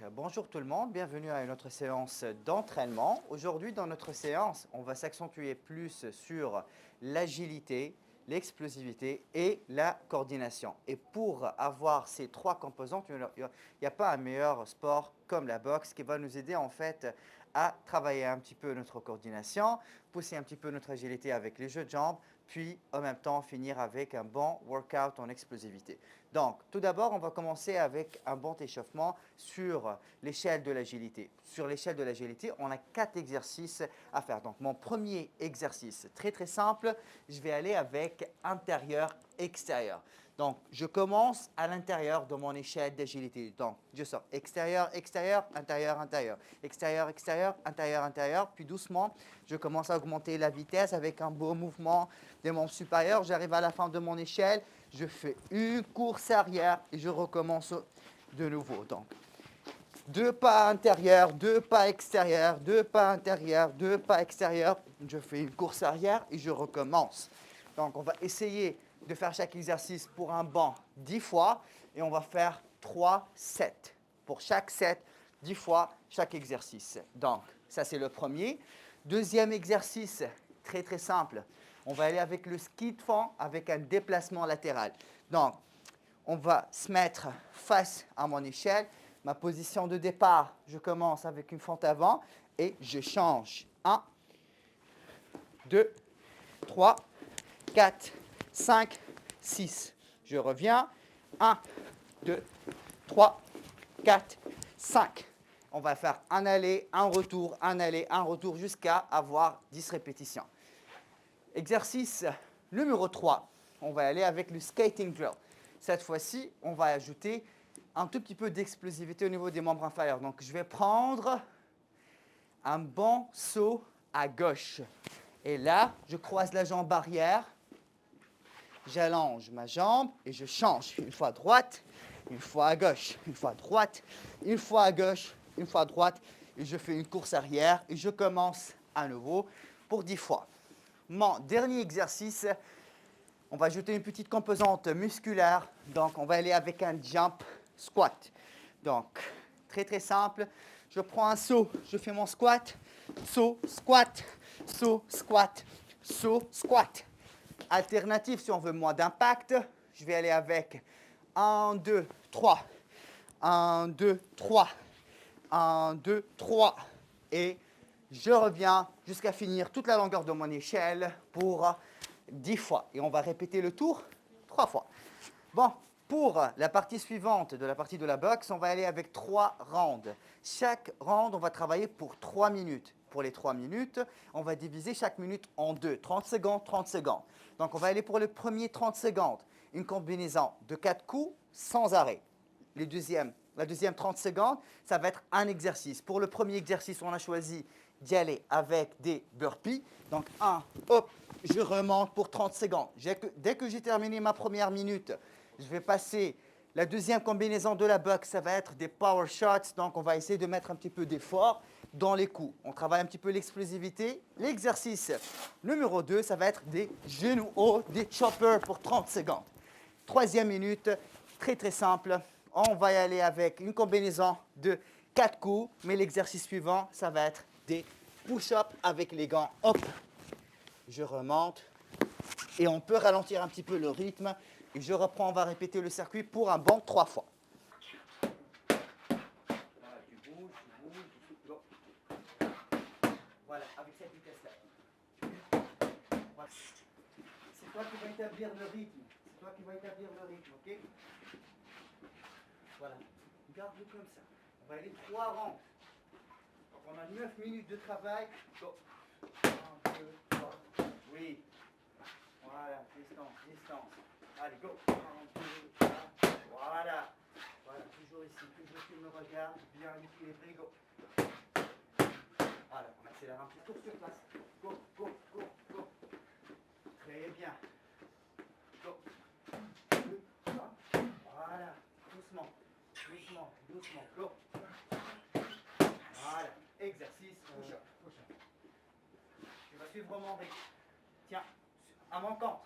Bonjour tout le monde, bienvenue à une autre séance d'entraînement. Aujourd'hui, dans notre séance, on va s'accentuer plus sur l'agilité, l'explosivité et la coordination. Et pour avoir ces trois composantes, il n'y a pas un meilleur sport comme la boxe qui va nous aider en fait à travailler un petit peu notre coordination, pousser un petit peu notre agilité avec les jeux de jambes, puis en même temps finir avec un bon workout en explosivité. Donc, tout d'abord, on va commencer avec un bon échauffement sur l'échelle de l'agilité. Sur l'échelle de l'agilité, on a 4 exercices à faire. Donc, mon premier exercice, très très simple, je vais aller avec intérieur-extérieur. Donc, je commence à l'intérieur de mon échelle d'agilité. Donc, je sors extérieur, extérieur, intérieur, intérieur. Extérieur, extérieur, intérieur, intérieur. Puis doucement, je commence à augmenter la vitesse avec un beau mouvement des membres supérieurs. J'arrive à la fin de mon échelle. Je fais une course arrière et je recommence de nouveau. Donc, 2 pas intérieur, 2 pas extérieur, 2 pas intérieur, 2 pas extérieur. Je fais une course arrière et je recommence. Donc, on va essayer de faire chaque exercice pour un banc 10 fois et on va faire 3 sets. Pour chaque set, 10 fois chaque exercice. Donc, ça c'est le premier. Deuxième exercice, très très simple. On va aller avec le ski de fond avec un déplacement latéral. Donc, on va se mettre face à mon échelle. Ma position de départ, je commence avec une fente avant et je change. 1, 2, 3, 4, 5, 6. Je reviens. 1, 2, 3, 4, 5. On va faire un aller, un retour jusqu'à avoir 10 répétitions. Exercice numéro 3. On va aller avec le skating drill. Cette fois-ci, on va ajouter un tout petit peu d'explosivité au niveau des membres inférieurs. Donc, je vais prendre un bon saut à gauche. Et là, je croise la jambe arrière. J'allonge ma jambe et je change. Une fois à droite, une fois à gauche, une fois à droite, une fois à gauche, une fois à droite. Et je fais une course arrière et je commence à nouveau pour 10 fois. Mon dernier exercice, on va ajouter une petite composante musculaire. Donc, on va aller avec un jump squat. Donc, très très simple. Je prends un saut, je fais mon squat, saut, squat, saut, squat, saut, squat. Alternative, si on veut moins d'impact, je vais aller avec 1, 2, 3, 1, 2, 3, 1, 2, 3. Et je reviens jusqu'à finir toute la longueur de mon échelle pour 10 fois. Et on va répéter le tour 3 fois. Bon, pour la partie suivante de la partie de la boxe, on va aller avec 3 rounds. Chaque round, on va travailler pour 3 minutes. Pour les 3 minutes, on va diviser chaque minute en 2. 30 secondes, 30 secondes. Donc, on va aller pour le premier 30 secondes. Une combinaison de 4 coups sans arrêt. La deuxième 30 secondes, ça va être un exercice. Pour le premier exercice, on a choisi d'y aller avec des burpees. Donc, 1, hop, je remonte pour 30 secondes. Dès que j'ai terminé ma première minute, je vais passer la deuxième combinaison de la boxe. Ça va être des power shots. Donc, on va essayer de mettre un petit peu d'effort dans les coups. On travaille un petit peu l'explosivité. L'exercice numéro 2, ça va être des genoux hauts, des choppers pour 30 secondes. Troisième minute, très très simple. On va y aller avec une combinaison de 4 coups, mais l'exercice suivant, ça va être des push-ups avec les gants. Hop, je remonte et on peut ralentir un petit peu le rythme. Et je reprends, on va répéter le circuit pour un bon 3 fois. Voilà, tu bouges, go. Voilà, avec cette vitesse-là. Voilà. C'est toi qui vas établir le rythme. C'est toi qui vas établir le rythme, ok? Voilà, garde-le comme ça. On va aller 3 rounds. Donc on a 9 minutes de travail. Go. 1, 2, 3. Oui. Voilà, distance. Allez, go. 1, 2, 3. Voilà. Voilà, toujours ici. Toujours qu'il me regarde. Bien équilibré. Go. Voilà, on accélère un petit tour sur place. Go. Très bien. Go. 2, 3. Voilà. Doucement. Go. Voilà. Exercice. Push-up. Tu vas suivre mon rythme. Tiens, à mon compte.